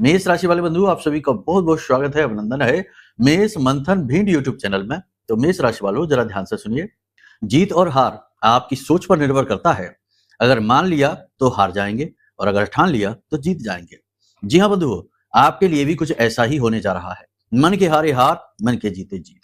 मेष राशि वाले बंधु आप सभी का बहुत बहुत स्वागत है, अभिनंदन है मेष मंथन भिंड यूट्यूब चैनल में। तो मेष राशि वालों जरा ध्यान से सुनिए। जीत और हार आपकी सोच पर निर्भर करता है। अगर मान लिया तो हार जाएंगे और अगर ठान लिया तो जीत जाएंगे। जी हाँ बंधुओं, आपके लिए भी कुछ ऐसा ही होने जा रहा है। मन के हारे हार, मन के जीते जीत।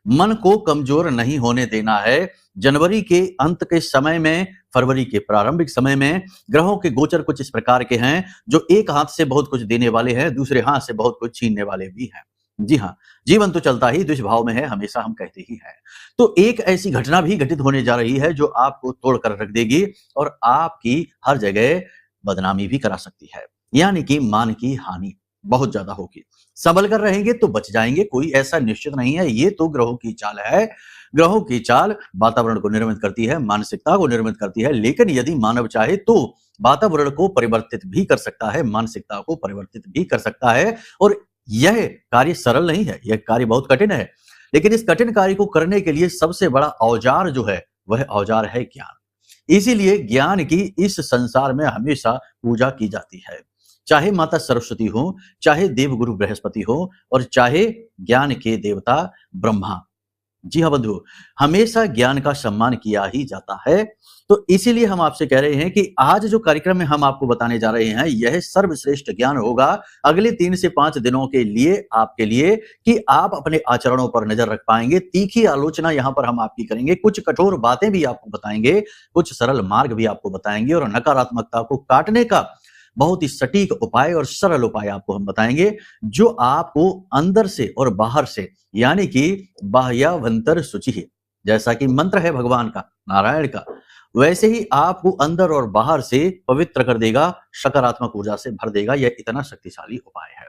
मन को कमजोर नहीं होने देना है। जनवरी के अंत के समय में, फरवरी के प्रारंभिक समय में ग्रहों के गोचर कुछ इस प्रकार के हैं जो एक हाथ से बहुत कुछ देने वाले हैं, दूसरे हाथ से बहुत कुछ छीनने वाले भी हैं। जी हाँ, जीवन तो चलता ही दुष्भाव में है, हमेशा हम कहते ही हैं। तो एक ऐसी घटना भी घटित होने जा रही है जो आपको तोड़ कर रख देगी और आपकी हर जगह बदनामी भी करा सकती है, यानी कि मान की हानि बहुत ज्यादा होगी। संभल कर रहेंगे तो बच जाएंगे, कोई ऐसा निश्चित नहीं है। ये तो ग्रहों की चाल है। ग्रहों की चाल वातावरण को निर्मित करती है, मानसिकता को निर्मित करती है, लेकिन यदि मानव चाहे तो वातावरण को परिवर्तित भी कर सकता है, मानसिकता को परिवर्तित भी कर सकता है। और यह कार्य सरल नहीं है, यह कार्य बहुत कठिन है। लेकिन इस कठिन कार्य को करने के लिए सबसे बड़ा औजार जो है वह औजार है ज्ञान। इसीलिए ज्ञान की इस संसार में हमेशा पूजा की जाती है। चाहे माता सरस्वती हो, चाहे देवगुरु बृहस्पति हो और चाहे ज्ञान के देवता ब्रह्मा। जी हाँ बंधु, हमेशा ज्ञान का सम्मान किया ही जाता है। तो इसीलिए हम आपसे कह रहे हैं कि आज जो कार्यक्रम में हम आपको बताने जा रहे हैं यह सर्वश्रेष्ठ ज्ञान होगा अगले 3 से 5 दिनों के लिए, आपके लिए, कि आप अपने आचरणों पर नजर रख पाएंगे। तीखी आलोचना यहाँ पर हम आपकी करेंगे, कुछ कठोर बातें भी आपको बताएंगे, कुछ सरल मार्ग भी आपको बताएंगे और नकारात्मकता को काटने का बहुत ही सटीक उपाय और सरल उपाय आपको हम बताएंगे जो आपको अंदर से और बाहर से, यानी कि बाह्याभंतर शुचि, जैसा कि मंत्र है भगवान का, नारायण का, वैसे ही आपको अंदर और बाहर से पवित्र कर देगा, सकारात्मक ऊर्जा से भर देगा। यह इतना शक्तिशाली उपाय है।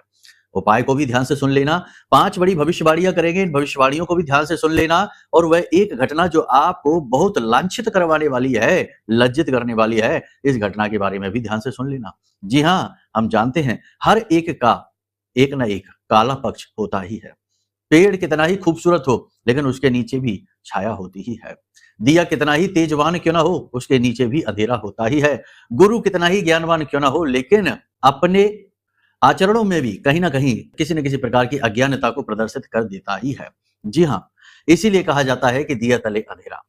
उपाय को भी ध्यान से सुन लेना। 5 बड़ी भविष्यवाणियां करेंगे, इन भविष्यवाणियों को भी ध्यान से सुन लेना। और वह एक घटना जो आपको बहुत लांछित करवाने वाली है, लज्जित करने वाली है, इस घटना के बारे में भी ध्यान से सुन लेना। जी हाँ, हम जानते हैं हर एक का एक ना एक काला पक्ष होता ही है। पेड़ कितना ही खूबसूरत हो लेकिन उसके नीचे भी छाया होती ही है। दिया कितना ही तेजवान क्यों ना हो उसके नीचे भी अंधेरा होता ही है। गुरु कितना ही ज्ञानवान क्यों ना हो लेकिन अपने आचरणों में भी कहीं ना कहीं किसी न किसी प्रकार की अज्ञानता को प्रदर्शित कर देता ही है। जी हाँ, इसीलिए कहा जाता है कि दिया तले अंधेरा।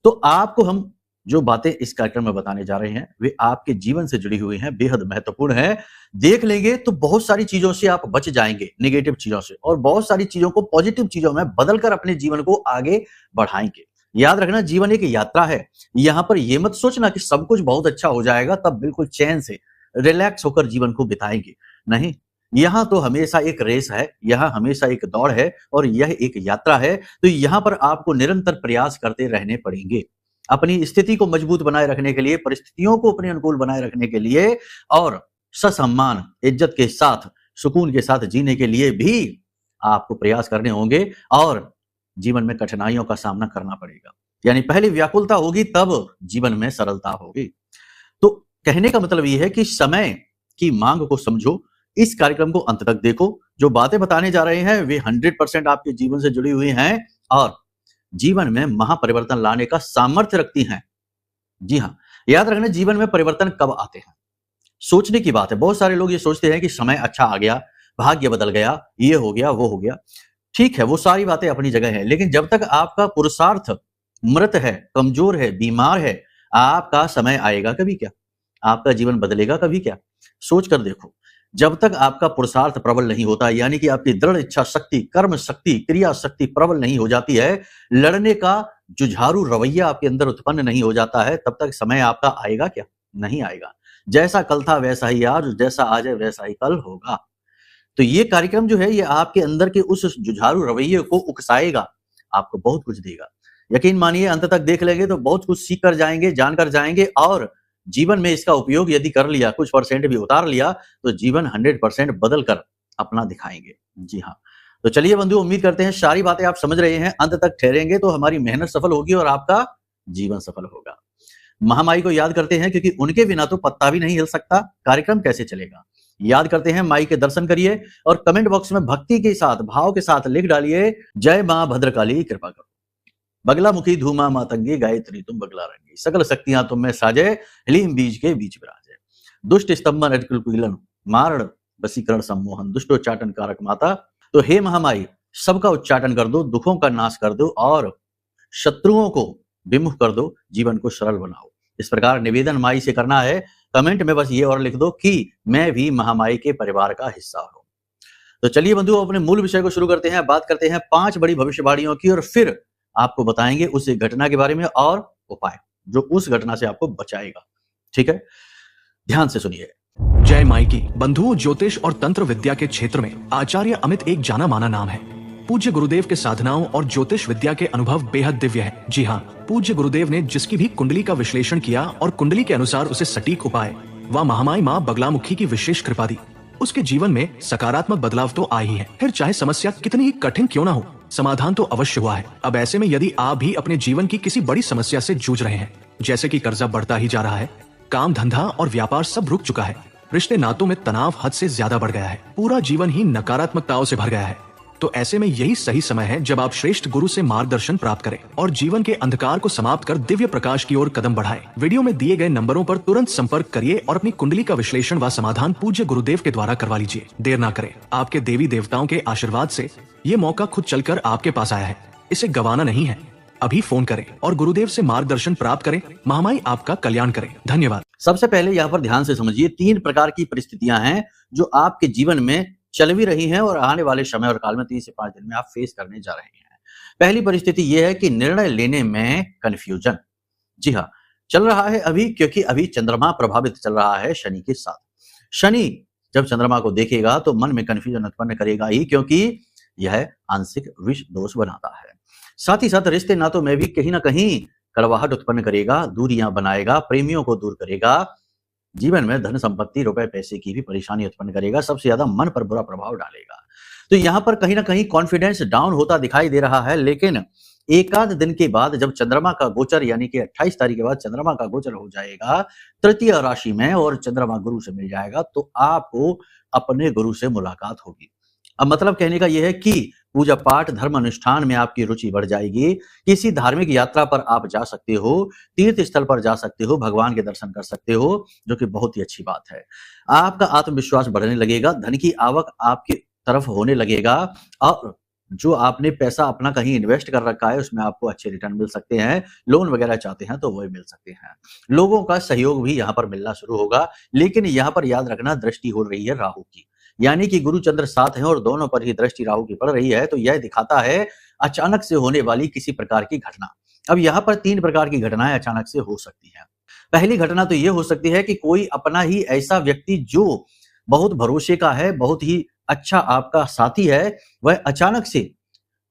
तो आपको हम जो बातें इस कार्यक्रम में बताने जा रहे हैं वे आपके जीवन से जुड़ी हुई हैं, बेहद महत्वपूर्ण है। देख लेंगे तो बहुत सारी चीजों से आप बच जाएंगे, नेगेटिव चीजों से, और बहुत सारी चीजों को पॉजिटिव चीजों में बदलकर अपने जीवन को आगे बढ़ाएंगे। याद रखना, जीवन एक यात्रा है। यहां पर यह मत सोचना कि सब कुछ बहुत अच्छा हो जाएगा तब बिल्कुल चैन से रिलैक्स होकर जीवन को बिताएंगे। नहीं, यहाँ तो हमेशा एक रेस है, यहाँ हमेशा एक दौड़ है और यह एक यात्रा है। तो यहाँ पर आपको निरंतर प्रयास करते रहने पड़ेंगे अपनी स्थिति को मजबूत बनाए रखने के लिए, परिस्थितियों को अपने अनुकूल बनाए रखने के लिए और ससम्मान, इज्जत के साथ, सुकून के साथ जीने के लिए भी आपको प्रयास करने होंगे और जीवन में कठिनाइयों का सामना करना पड़ेगा। यानी पहले व्याकुलता होगी तब जीवन में सरलता होगी। तो कहने का मतलब यह है कि समय की मांग को समझो, इस कार्यक्रम को अंत तक देखो। जो बातें बताने जा रहे हैं वे 100% आपके जीवन से जुड़ी हुई हैं और जीवन में महापरिवर्तन लाने का सामर्थ्य रखती हैं। जी हाँ, याद रखना, जीवन में परिवर्तन कब आते हैं सोचने की बात है। बहुत सारे लोग ये सोचते हैं कि समय अच्छा आ गया, भाग्य बदल गया, ये हो गया, वो हो गया। ठीक है, वो सारी बातें अपनी जगह है, लेकिन जब तक आपका पुरुषार्थ मृत है, कमजोर है, बीमार है, आपका समय आएगा कभी क्या? आपका जीवन बदलेगा कभी क्या? सोच कर देखो। जब तक आपका पुरुषार्थ प्रबल नहीं होता, यानी कि आपकी दृढ़ इच्छा शक्ति, कर्म शक्ति, क्रिया शक्ति प्रबल नहीं हो जाती है, लड़ने का जुझारू रवैया आपके अंदर उत्पन्न नहीं हो जाता है, तब तक समय आपका आएगा क्या? नहीं आएगा। जैसा कल था वैसा ही आज, जैसा आज है वैसा ही कल होगा। तो ये कार्यक्रम जो है ये आपके अंदर के उस जुझारू रवैये को उकसाएगा, आपको बहुत कुछ देगा। यकीन मानिए, अंत तक देख लेंगे तो बहुत कुछ सीख कर जाएंगे, जानकर जाएंगे और जीवन में इसका उपयोग यदि कर लिया, कुछ परसेंट भी उतार लिया, तो जीवन 100% बदल कर अपना दिखाएंगे। जी हाँ, तो चलिए बंधु, उम्मीद करते हैं सारी बातें आप समझ रहे हैं। अंत तक ठहरेंगे तो हमारी मेहनत सफल होगी और आपका जीवन सफल होगा। महामाई को याद करते हैं क्योंकि उनके बिना तो पत्ता भी नहीं हिल सकता, कार्यक्रम कैसे चलेगा। याद करते हैं, माई के दर्शन करिए और कमेंट बॉक्स में भक्ति के साथ, भाव के साथ लिख डालिए, जय मां भद्रकाली कृपा करो। बगला मुखी धूमा मातंगी गायत्री तुम बगला रंगी, सकल शक्तियां तुम में साजे, हीलिम बीज के बीच विराजे। दुष्ट स्तंभन अटकुल कुलन मारण वसीकरण, सम्मोहन, दुष्टोच्चाटन कारक माता। तो हे महामाई, सबका उच्चाटन कर दो, दुखों का नाश कर दो और शत्रुओं को विमुख कर दो, जीवन को सरल बनाओ। इस प्रकार निवेदन माई से करना है। कमेंट में बस ये और लिख दो कि मैं भी महामाई के परिवार का हिस्सा हूं। तो चलिए बंधुओं, अपने मूल विषय को शुरू करते हैं। बात करते हैं 5 बड़ी भविष्यवाणियों की और फिर आपको बताएंगे उस घटना के बारे में और उपाय जो उस घटना से आपको बचाएगा। ठीक है, ध्यान से सुनिए। जय माई की। बंधुओं, ज्योतिष और तंत्र विद्या के क्षेत्र में आचार्य अमित एक जाना माना नाम है। पूज्य गुरुदेव के साधनाओं और ज्योतिष विद्या के अनुभव बेहद दिव्य है। जी हाँ, पूज्य गुरुदेव ने जिसकी भी कुंडली का विश्लेषण किया और कुंडली के अनुसार उसे सटीक उपाय व महामाई माँ बगलामुखी की विशेष कृपा दी, उसके जीवन में सकारात्मक बदलाव तो आ ही है। फिर चाहे समस्या कितनी ही कठिन क्यों ना हो, समाधान तो अवश्य हुआ है। अब ऐसे में यदि आप भी अपने जीवन की किसी बड़ी समस्या से जूझ रहे हैं, जैसे कि कर्जा बढ़ता ही जा रहा है, काम धंधा और व्यापार सब रुक चुका है, रिश्ते नातों में तनाव हद से ज्यादा बढ़ गया है, पूरा जीवन ही नकारात्मकताओं से भर गया है, तो ऐसे में यही सही समय है जब आप श्रेष्ठ गुरु से मार्गदर्शन प्राप्त करें और जीवन के अंधकार को समाप्त कर दिव्य प्रकाश की ओर कदम बढ़ाएं। वीडियो में दिए गए नंबरों पर तुरंत संपर्क करिए और अपनी कुंडली का विश्लेषण व समाधान पूज्य गुरुदेव के द्वारा करवा लीजिए। देर ना करें, आपके देवी देवताओं के आशीर्वाद से ये मौका खुद चलकर आपके पास आया है, इसे गंवाना नहीं है। अभी फोन करें और गुरुदेव से मार्गदर्शन प्राप्त करें। महामाई आपका कल्याण करें। धन्यवाद। सबसे पहले यहाँ पर ध्यान से समझिए, 3 प्रकार की परिस्थितियां हैं जो आपके जीवन में चल भी रही हैं और आने वाले समय और काल में 3 से 5 दिन में आप फेस करने जा रहे हैं। पहली परिस्थिति यह है कि निर्णय लेने में कंफ्यूजन। जी हाँ, चल रहा है अभी, क्योंकि अभी चंद्रमा प्रभावित चल रहा है शनि के साथ। शनि जब चंद्रमा को देखेगा तो मन में कंफ्यूजन उत्पन्न करेगा ही, क्योंकि यह आंशिक विष दोष बनाता है। साथ ही साथ रिश्ते नातों में भी कहीं ना कहीं कड़वाहट उत्पन्न करेगा, दूरियां बनाएगा, प्रेमियों को दूर करेगा, जीवन में धन संपत्ति, रुपए पैसे की भी परेशानी उत्पन्न करेगा, सबसे ज्यादा मन पर बुरा प्रभाव डालेगा। तो यहाँ पर कहीं ना कहीं कॉन्फिडेंस डाउन होता दिखाई दे रहा है, लेकिन एकाध दिन के बाद जब चंद्रमा का गोचर यानी कि 28 तारीख के बाद चंद्रमा का गोचर हो जाएगा तृतीय राशि में और चंद्रमा गुरु से मिल जाएगा, तो आपको अपने गुरु से मुलाकात होगी। अब मतलब कहने का यह है कि पूजा पाठ, धर्म अनुष्ठान में आपकी रुचि बढ़ जाएगी, किसी धार्मिक यात्रा पर आप जा सकते हो, तीर्थ स्थल पर जा सकते हो, भगवान के दर्शन कर सकते हो, जो कि बहुत ही अच्छी बात है। आपका आत्मविश्वास बढ़ने लगेगा, धन की आवक आपकी तरफ होने लगेगा और जो आपने पैसा अपना कहीं इन्वेस्ट कर रखा है उसमें आपको अच्छे रिटर्न मिल सकते हैं, लोन वगैरह चाहते हैं तो वो मिल सकते हैं। लोगों का सहयोग भी यहाँ पर मिलना शुरू होगा, लेकिन यहाँ पर याद रखना दृष्टि हो रही है राहु की, यानी कि गुरु चंद्र साथ हैं और दोनों पर ही दृष्टि राहु की पड़ रही है, तो यह दिखाता है अचानक से होने वाली किसी प्रकार की घटना। अब यहाँ पर 3 प्रकार की घटनाएं अचानक से हो सकती हैं। पहली घटना तो ये हो सकती है कि कोई अपना ही ऐसा व्यक्ति जो बहुत भरोसे का है, बहुत ही अच्छा आपका साथी है, वह अचानक से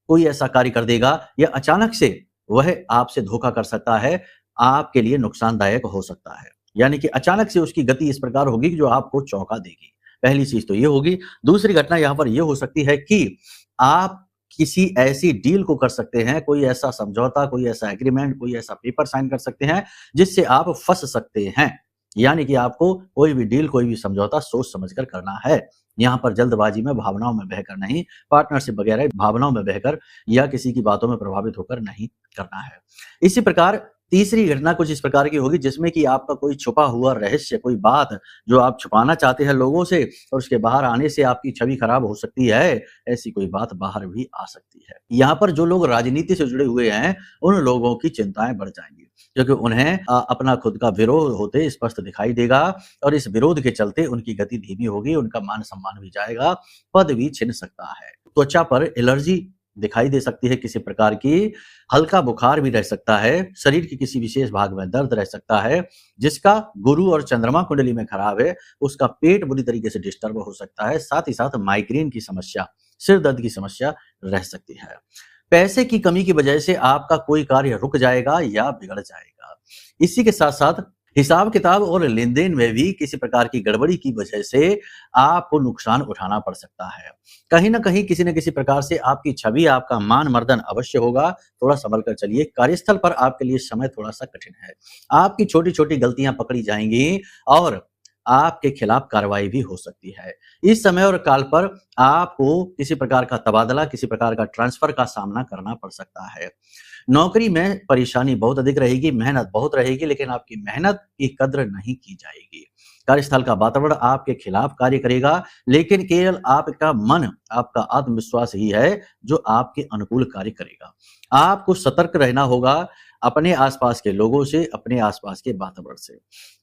कोई ऐसा कार्य कर देगा या अचानक से वह आपसे धोखा कर सकता है, आपके लिए नुकसानदायक हो सकता है। यानी कि अचानक से उसकी गति इस प्रकार होगी कि जो आपको चौंका देगी। पहली चीज तो ये होगी। दूसरी घटना यहाँ पर यह हो सकती है कि आप किसी ऐसी डील को कर सकते हैं, कोई ऐसा समझौता, कोई ऐसा एग्रीमेंट, कोई ऐसा पेपर साइन कर सकते हैं जिससे आप फंस सकते हैं। यानी कि आपको कोई भी डील, कोई भी समझौता सोच समझकर करना है। यहाँ पर जल्दबाजी में, भावनाओं में बहकर नहीं, पार्टनरशिप वगैरह भावनाओं में बहकर या किसी की बातों में प्रभावित होकर नहीं करना है। इसी प्रकार तीसरी घटना कुछ इस प्रकार की होगी जिसमें कि आपका कोई छुपा हुआ रहस्य, कोई बात जो आप छुपाना चाहते हैं लोगों से और उसके बाहर आने से आपकी छवि खराब हो सकती है, ऐसी कोई बात बाहर भी आ सकती है। यहाँ पर जो लोग राजनीति से जुड़े हुए हैं उन लोगों की चिंताएं बढ़ जाएंगी, क्योंकि उन्हें अपना खुद का विरोध होते स्पष्ट दिखाई देगा और इस विरोध के चलते उनकी गति धीमी होगी, उनका मान सम्मान भी जाएगा, पद भी छिन सकता है। त्वचा पर एलर्जी दिखाई दे सकती है किसी प्रकार की, हल्का बुखार भी रह सकता है, शरीर के किसी विशेष भाग में दर्द रह सकता है, जिसका गुरु और चंद्रमा कुंडली में खराब है उसका पेट बुरी तरीके से डिस्टर्ब हो सकता है। साथ ही साथ माइग्रेन की समस्या, सिर दर्द की समस्या रह सकती है। पैसे की कमी की वजह से आपका कोई कार्य रुक जाएगा या बिगड़ जाएगा। इसी के साथ साथ हिसाब किताब और लेन देन में भी किसी प्रकार की गड़बड़ी की वजह से आपको नुकसान उठाना पड़ सकता है। कहीं ना कहीं किसी न किसी प्रकार से आपकी छवि, आपका मान मर्दन अवश्य होगा, थोड़ा संभल कर चलिए। कार्यस्थल पर आपके लिए समय थोड़ा सा कठिन है, आपकी छोटी छोटी गलतियां पकड़ी जाएंगी और आपके खिलाफ कार्रवाई भी हो सकती है। इस समय और काल पर आपको किसी प्रकार का तबादला, किसी प्रकार का ट्रांसफर का सामना करना पड़ सकता है। नौकरी में परेशानी बहुत अधिक रहेगी, मेहनत बहुत रहेगी, लेकिन आपकी मेहनत की कद्र नहीं की जाएगी। कार्यस्थल का वातावरण आपके खिलाफ कार्य करेगा, लेकिन केवल आपका मन, आपका आत्मविश्वास ही है जो आपके अनुकूल कार्य करेगा। आपको सतर्क रहना होगा अपने आसपास के लोगों से, अपने आसपास के वातावरण से।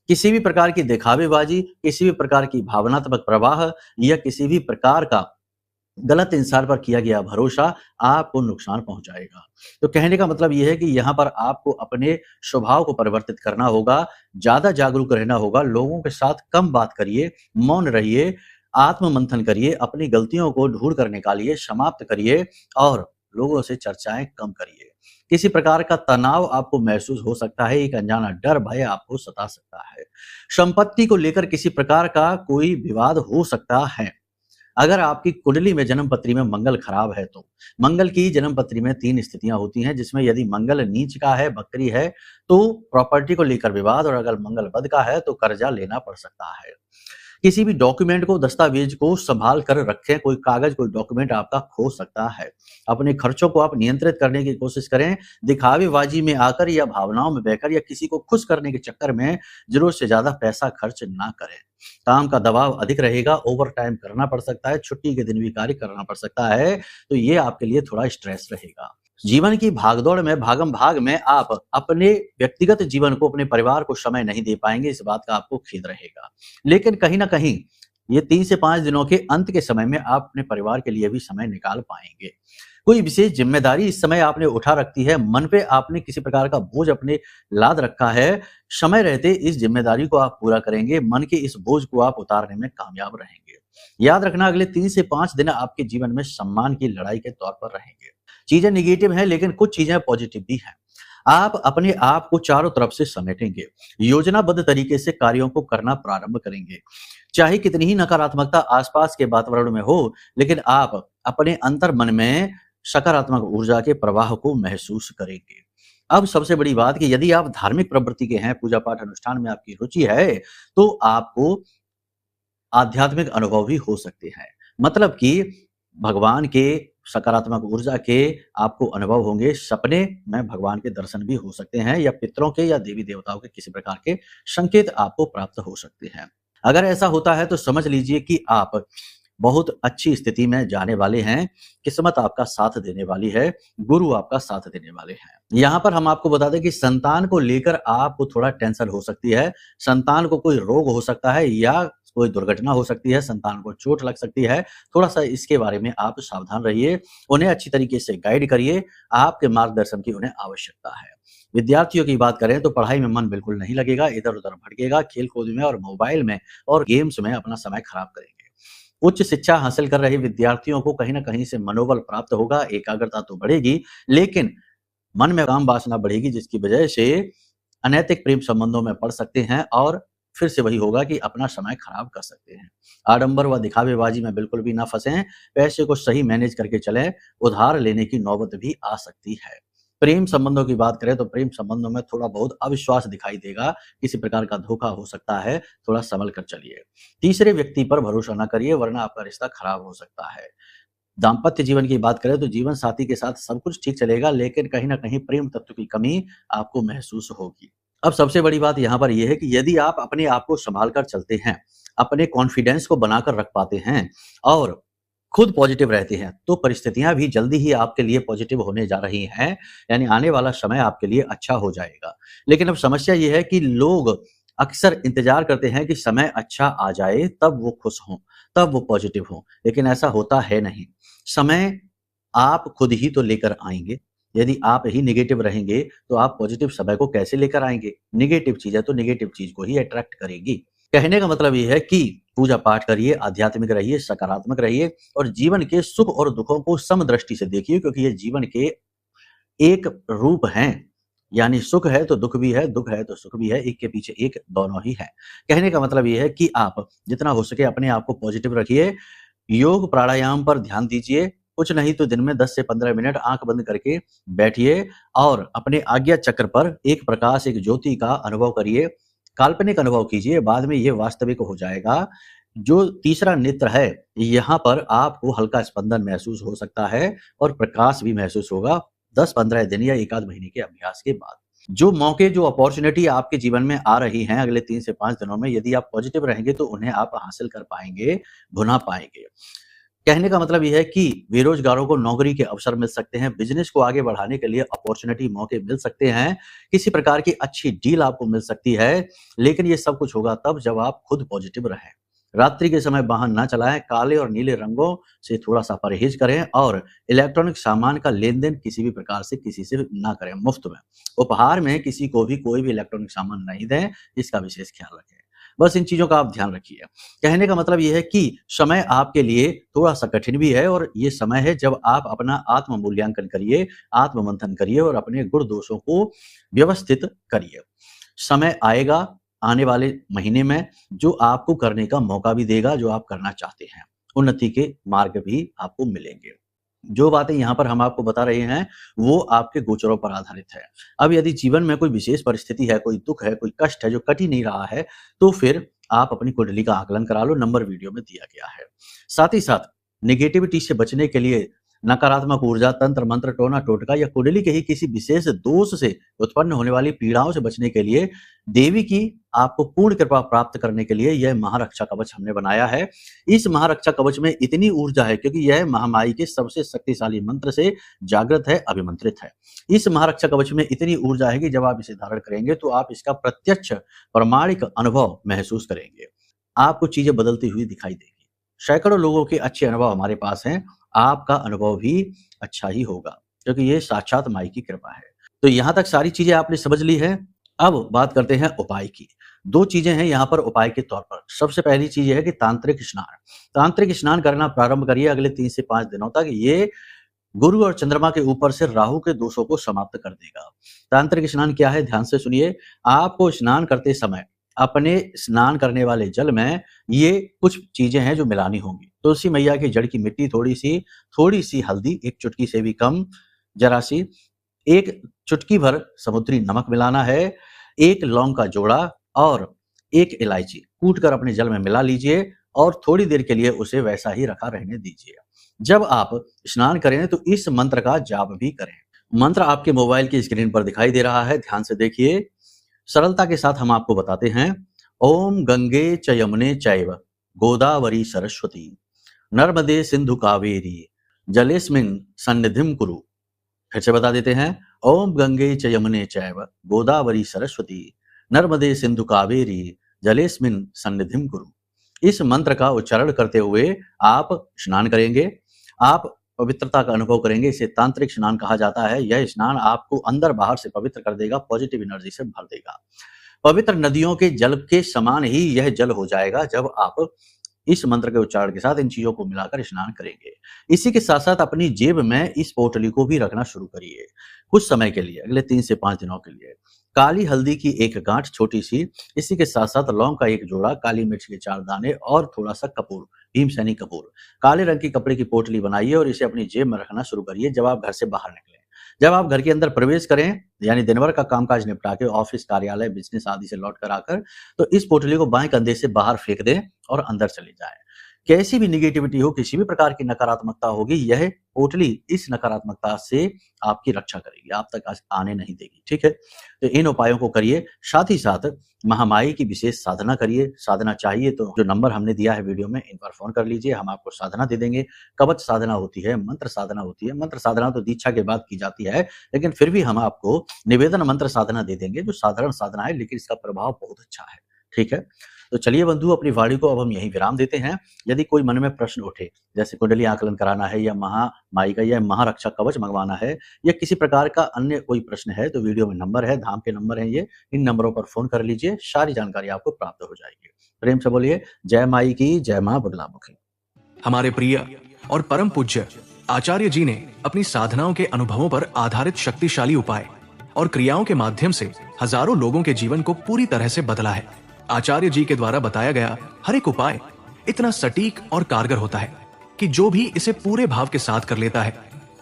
किसी भी प्रकार की दिखावेबाजी, किसी भी प्रकार की भावनात्मक प्रवाह या किसी भी प्रकार का गलत इंसान पर किया गया भरोसा आपको नुकसान पहुंचाएगा। तो कहने का मतलब ये है कि यहाँ पर आपको अपने स्वभाव को परिवर्तित करना होगा, ज़्यादा जागरूक रहना होगा, लोगों के साथ कम बात करिए, मौन रहिए, आत्म-मंथन करिए, अपनी गलतियों को ढूँढ कर निकालिए, समाप्त करिए और लोगों से चर्चाएँ कम करिए। किसी प्रकार का तनाव आपको महसूस हो सकता है, एक अनजाना डर, भय आपको सता सकता है। संपत्ति को लेकर किसी प्रकार का कोई विवाद हो सकता है। अगर आपकी कुंडली में जन्म पत्री में मंगल खराब है तो मंगल की जन्म पत्री में 3 स्थितियां होती हैं, जिसमें यदि मंगल नीच का है, बकरी है, तो प्रॉपर्टी को लेकर विवाद, और अगर मंगल बद का है तो कर्जा लेना पड़ सकता है। किसी भी डॉक्यूमेंट को, दस्तावेज को संभाल कर रखें, कोई कागज, कोई डॉक्यूमेंट आपका खो सकता है। अपने खर्चों को आप नियंत्रित करने की कोशिश करें, दिखावेबाजी में आकर या भावनाओं में बहकर या किसी को खुश करने के चक्कर में जरूरत से ज्यादा पैसा खर्च ना करें। काम का दबाव अधिक रहेगा, ओवर टाइम करना पड़ सकता है, छुट्टी के दिन भी कार्य करना पड़ सकता है, तो ये आपके लिए थोड़ा स्ट्रेस रहेगा। जीवन की भागदौड़ में, भागम भाग में आप अपने व्यक्तिगत जीवन को, अपने परिवार को समय नहीं दे पाएंगे, इस बात का आपको खेद रहेगा। लेकिन कहीं ना कहीं ये 3 से 5 दिनों के अंत के समय में आप अपने परिवार के लिए भी समय निकाल पाएंगे। कोई विशेष जिम्मेदारी इस समय आपने उठा रखी है, मन पे आपने किसी प्रकार का बोझ अपने लाद रखा है, समय रहते इस जिम्मेदारी को आप पूरा करेंगे, मन के इस बोझ को आप उतारने में कामयाब रहेंगे। याद रखना, अगले 3 से 5 दिन आपके जीवन में सम्मान की लड़ाई के तौर पर रहेंगे। चीजें निगेटिव हैं, लेकिन कुछ चीजें पॉजिटिव भी हैं। आप अपने आप को चारों तरफ से समेटेंगे, योजनाबद्ध तरीके से कार्यों को करना प्रारंभ करेंगे। चाहे कितनी ही नकारात्मकता आसपास के वातावरण में हो, लेकिन आप अपने अंतर मन में सकारात्मक ऊर्जा के प्रवाह को महसूस करेंगे। अब सबसे बड़ी बात कि यदि आप धार्मिक प्रवृत्ति के हैं, पूजा पाठ अनुष्ठान में आपकी रुचि है, तो आपको आध्यात्मिक अनुभव भी हो सकते हैं। मतलब कि भगवान के सकारात्मक ऊर्जा के आपको अनुभव होंगे, सपने में भगवान के दर्शन भी हो सकते हैं, या पितरों के या देवी देवताओं के किसी प्रकार के संकेत आपको प्राप्त हो सकते हैं। अगर ऐसा होता है तो समझ लीजिए कि आप बहुत अच्छी स्थिति में जाने वाले हैं, किस्मत आपका साथ देने वाली है, गुरु आपका साथ देने वाले हैं। यहाँ पर हम आपको बता दें कि संतान को लेकर आपको थोड़ा टेंशन हो सकती है, संतान को कोई रोग हो सकता है या कोई दुर्घटना हो सकती है, संतान को चोट लग सकती है, थोड़ा-सा इसके बारे में आप सावधान रहिए, उन्हें अच्छी तरीके से गाइड करिए, आपके मार्गदर्शन की उन्हें आवश्यकता है। विद्यार्थियों की बात करें तो पढ़ाई में मन बिल्कुल नहीं लगेगा, इधर-उधर भटकेगा, खेल-कूद में और मोबाइल में और गेम्स में अपना समय खराब करेंगे। उच्च शिक्षा हासिल कर रहे विद्यार्थियों को कहीं न कहीं से मनोबल प्राप्त होगा, एकाग्रता तो बढ़ेगी, लेकिन मन में काम वासना बढ़ेगी, जिसकी वजह से अनैतिक प्रेम संबंधों में पड़ सकते हैं और फिर से वही होगा कि अपना समय खराब कर सकते हैं। आडंबर व दिखावेबाजी में बिल्कुल भी ना फंसें, पैसे को सही मैनेज करके चलें, उधार लेने की नौबत भी आ सकती है। प्रेम संबंधों की बात करें तो प्रेम संबंधों में थोड़ा बहुत अविश्वास दिखाई देगा, किसी प्रकार का धोखा हो सकता है, थोड़ा संभल कर चलिए। तीसरे व्यक्ति पर भरोसा ना करिए, वरना आपका रिश्ता खराब हो सकता है। दाम्पत्य जीवन की बात करें तो जीवन साथी के साथ सब कुछ ठीक चलेगा, लेकिन कहीं न कहीं प्रेम तत्व की कमी आपको महसूस होगी। अब सबसे बड़ी बात यहाँ पर यह है कि यदि आप अपने आप को संभाल कर चलते हैं, अपने कॉन्फिडेंस को बनाकर रख पाते हैं और खुद पॉजिटिव रहते हैं, तो परिस्थितियां भी जल्दी ही आपके लिए पॉजिटिव होने जा रही हैं, यानी आने वाला समय आपके लिए अच्छा हो जाएगा। लेकिन अब समस्या ये है कि लोग अक्सर इंतजार करते हैं कि समय अच्छा आ जाए, तब वो खुश हों, तब वो पॉजिटिव हों, लेकिन ऐसा होता है नहीं। समय आप खुद ही तो लेकर आएंगे। यदि आप ही नेगेटिव रहेंगे तो आप पॉजिटिव समय को कैसे लेकर आएंगे? नेगेटिव चीज है तो नेगेटिव चीज को ही अट्रैक्ट करेगी। कहने का मतलब ये है कि पूजा पाठ करिए, आध्यात्मिक रहिए, सकारात्मक रहिए और जीवन के सुख और दुखों को समदृष्टि से देखिए, क्योंकि ये जीवन के एक रूप हैं। यानी सुख है तो दुख भी है, दुख है तो सुख भी है, एक के पीछे एक दोनों ही है। कहने का मतलब ये है कि आप जितना हो सके अपने आप को पॉजिटिव रखिए, योग प्राणायाम पर ध्यान दीजिए, कुछ नहीं तो दिन में 10 से 15 मिनट आंख बंद करके बैठिए और अपने आज्ञा चक्र पर एक प्रकाश, एक ज्योति का अनुभव करिए, काल्पनिक अनुभव कीजिए, बाद में ये वास्तविक हो जाएगा। जो तीसरा नेत्र है, यहाँ पर आपको हल्का स्पंदन महसूस हो सकता है और प्रकाश भी महसूस होगा 10-15 दिन या 1 आध महीने के अभ्यास के बाद। जो मौके, जो अपॉर्चुनिटी आपके जीवन में आ रही हैं अगले 3 से 5 दिनों में, यदि आप पॉजिटिव रहेंगे तो उन्हें आप हासिल कर पाएंगे, भुना पाएंगे। कहने का मतलब ये है कि बेरोजगारों को नौकरी के अवसर मिल सकते हैं, बिजनेस को आगे बढ़ाने के लिए अपॉर्चुनिटी, मौके मिल सकते हैं, किसी प्रकार की अच्छी डील आपको मिल सकती है, लेकिन ये सब कुछ होगा तब जब आप खुद पॉजिटिव रहें। रात्रि के समय वाहन ना चलाएं, काले और नीले रंगों से थोड़ा-सा परहेज करें और इलेक्ट्रॉनिक सामान का लेन-देन किसी भी प्रकार से किसी से ना करें मुफ्त में। उपहार में किसी को भी कोई भी इलेक्ट्रॉनिक सामान नहीं दें, इसका विशेष ख्याल रखें। बस इन चीज़ों का आप ध्यान रखिए। कहने का मतलब ये है कि समय आपके लिए थोड़ा-सा कठिन भी है और ये समय है जब आप अपना आत्म-मूल्यांकन करिए, आत्म-मंथन करिए और अपने गुण-दोषों को व्यवस्थित करिए। समय आएगा आने वाले महीने में जो आपको करने का मौका भी देगा, जो आप करना चाहते हैं। उन्नति के मार्ग भी आपको मिलेंगे। जो बातें यहाँ पर हम आपको बता रहे हैं, वो आपके गोचरों पर आधारित है। अब यदि जीवन में कोई विशेष परिस्थिति है, कोई दुःख है, कोई कष्ट है जो कट ही नहीं रहा है, तो फिर आप अपनी कुंडली का आकलन करा लो, नंबर वीडियो में दिया गया है। साथ ही साथ नेगेटिविटी से बचने के लिए नकारात्मक ऊर्जा, तंत्र मंत्र, टोना टोटका या कुंडली के ही किसी विशेष दोष से उत्पन्न होने वाली पीड़ाओं से बचने के लिए देवी की आपको पूर्ण कृपा प्राप्त करने के लिए यह महारक्षा कवच हमने बनाया है। इस महारक्षा कवच में इतनी ऊर्जा है क्योंकि यह महामाई के सबसे शक्तिशाली मंत्र से जागृत है, अभिमंत्रित है। इस महारक्षा कवच में इतनी ऊर्जा है कि जब आप इसे धारण करेंगे तो आप इसका प्रत्यक्ष प्रामाणिक अनुभव महसूस करेंगे। आपको चीजें बदलती हुई दिखाई देगी। सैकड़ों लोगों के अच्छे अनुभव हमारे पास हैं, आपका अनुभव भी अच्छा ही होगा क्योंकि ये साक्षात माई की कृपा है। तो यहाँ तक सारी चीजें आपने समझ ली है। अब बात करते हैं उपाय की। 2 चीजें हैं यहाँ पर उपाय के तौर पर। सबसे पहली चीज है कि तांत्रिक स्नान। तांत्रिक स्नान करना प्रारंभ करिए अगले 3 से 5 दिनों तक। ये गुरु और चंद्रमा के ऊपर से राहु के दोषों को समाप्त कर देगा। तांत्रिक स्नान क्या है, ध्यान से सुनिए। आपको स्नान करते समय अपने स्नान करने वाले जल में ये कुछ चीजें हैं जो मिलानी होंगी। तुलसी मैया की जड़ की मिट्टी, थोड़ी सी हल्दी, 1 चुटकी से भी कम, जरा सी 1 चुटकी भर समुद्री नमक मिलाना है, 1 लौंग का जोड़ा और 1 इलायची कूट कर अपने जल में मिला लीजिए और थोड़ी देर के लिए उसे वैसा ही रखा रहने दीजिए। जब आप स्नान करें तो इस मंत्र का जाप भी करें। मंत्र आपके मोबाइल की स्क्रीन पर दिखाई दे रहा है, ध्यान से देखिए। सरलता के साथ हम आपको बताते हैं। ओम गंगे च यमुने चैव गोदावरी सरस्वती नर्मदे सिंधु कावेरी जलेस्मिन् सन्निधिं कुरु। फिर से बता देते हैं। ओम गंगे च यमुने चैव गोदावरी सरस्वती नर्मदे सिंधु कावेरी जलेस्मिन् सन्निधिं कुरु। इस मंत्र का उच्चारण करते हुए आप स्नान करेंगे। आप पवित्रता का अनुभव करेंगे। इसे तांत्रिक स्नान कहा जाता है। यह स्नान आपको अंदर बाहर से पवित्र कर देगा, पॉजिटिव एनर्जी से भर देगा। पवित्र नदियों के जल के समान ही यह जल हो जाएगा जब आप इस मंत्र के उच्चारण के साथ इन चीजों को मिलाकर स्नान करेंगे। इसी के साथ साथ अपनी जेब में इस पोटली को भी रखना शुरू करिए कुछ समय के लिए, अगले 3 से 5 दिनों के लिए। काली हल्दी की 1 गांठ छोटी सी, इसी के साथ साथ लौंग का 1 जोड़ा, काली मिर्च के 4 दाने और थोड़ा सा कपूर, भीमसेनी कपूर। काले रंग की कपड़े की पोटली बनाइए और इसे अपनी जेब में रखना शुरू करिए जब आप घर से बाहर निकलें। जब आप घर के अंदर प्रवेश करें, यानी दिन भर का कामकाज निपटा के ऑफिस, कार्यालय, बिजनेस आदि से लौट कर आकर, तो इस पोटली को बाएं कंधे से बाहर फेंक दें और अंदर चले जाएं। कैसी भी निगेटिविटी हो, किसी भी प्रकार की नकारात्मकता होगी, यह पोटली इस नकारात्मकता से आपकी रक्षा करेगी, आप तक आने नहीं देगी। ठीक है, तो इन उपायों को करिए। साथ ही साथ महामाई की विशेष साधना करिए। साधना चाहिए तो जो नंबर हमने दिया है वीडियो में, इन पर फोन कर लीजिए, हम आपको साधना दे देंगे। कवच साधना होती है, मंत्र साधना होती है। मंत्र साधना तो दीक्षा के बाद की जाती है, लेकिन फिर भी हम आपको निवेदन मंत्र साधना दे देंगे जो साधारण साधना है, लेकिन इसका प्रभाव बहुत अच्छा है। ठीक है, तो चलिए बंधु, अपनी वाणी को अब हम यहीं विराम देते हैं। यदि कोई मन में प्रश्न उठे, जैसे कुंडली आकलन कराना है या महामाई का या महारक्षा कवच मंगवाना है या किसी प्रकार का अन्य कोई प्रश्न है, तो वीडियो में नंबर है, धाम के नंबर हैं ये, इन नंबरों पर फोन कर लीजिए, सारी जानकारी आपको प्राप्त हो जाएगी। प्रेम से बोलिए जय माई की, जय मां बगलामुखी। हमारे प्रिय और परम पूज्य आचार्य जी ने अपनी साधनाओं के अनुभवों पर आधारित शक्तिशाली उपाय और क्रियाओं के माध्यम से हजारों लोगों के जीवन को पूरी तरह से बदला है। आचार्य जी के द्वारा बताया गया हर एक उपाय इतना सटीक और कारगर होता है कि जो भी इसे पूरे भाव के साथ कर लेता है,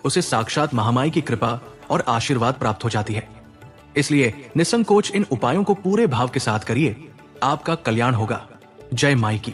उसे साक्षात महामाई की कृपा और आशीर्वाद प्राप्त हो जाती है। इसलिए निसंकोच इन उपायों को पूरे भाव के साथ करिए, आपका कल्याण होगा। जय माई की।